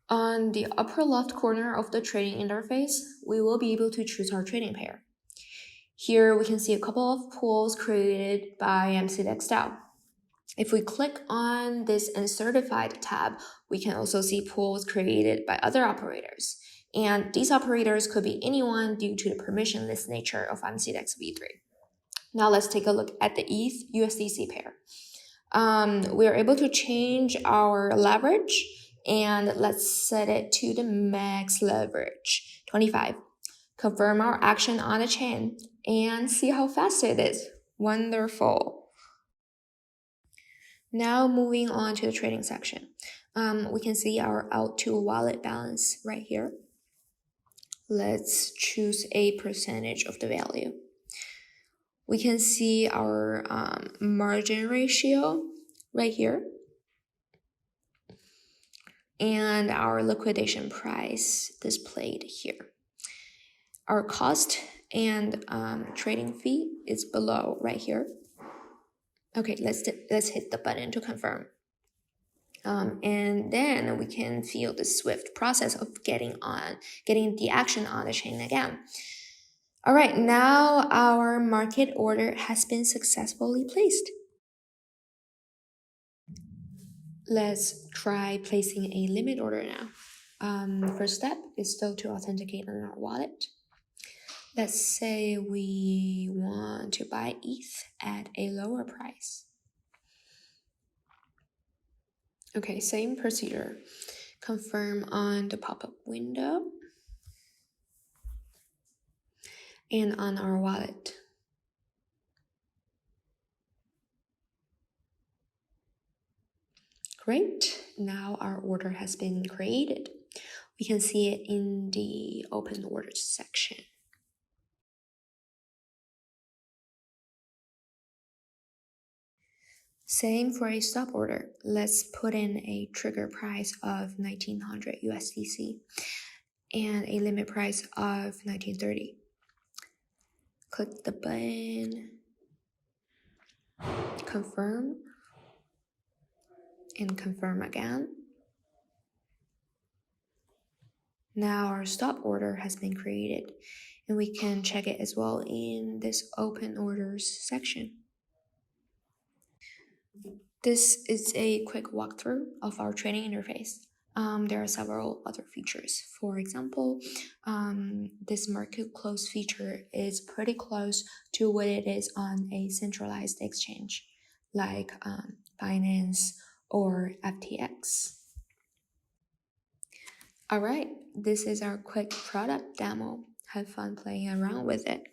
On the upper left corner of the trading interface, we will be able to choose our trading pair. Here we can see a couple of pools created by MCDEX V3. If we click on this Uncertified tab, we can also see pools created by other operators. And these operators could be anyone due to the permissionless nature of MCDEX V3. Now let's take a look at the ETH USDC pair. We are able to change our leverage, and let's set it to the max leverage, 25. Confirm our action on the chain and see how fast it is. Wonderful. Now moving on to the trading section. We can see our out to wallet balance right here. Let's choose a percentage of the value. We can see our margin ratio right here and our liquidation price displayed here. Our cost and trading fee is below right here. Okay, let's hit the button to confirm. And then we can feel the swift process of getting the action on the chain again. All right, now our market order has been successfully placed. Let's try placing a limit order now. First step is still to authenticate on our wallet. Let's say we want to buy ETH at a lower price. Okay, same procedure. Confirm on the pop-up window and on our wallet. Great, now our order has been created. We can see it in the open orders section. Same for a stop order. Let's put in a trigger price of 1900 USDC and a limit price of 1930. Click the button, confirm, and confirm again. Now our stop order has been created, and we can check it as well in this open orders section. This is a quick walkthrough of our trading interface. There are several other features. For example, this market close feature is pretty close to what it is on a centralized exchange, like Binance or FTX. All right, this is our quick product demo. Have fun playing around with it.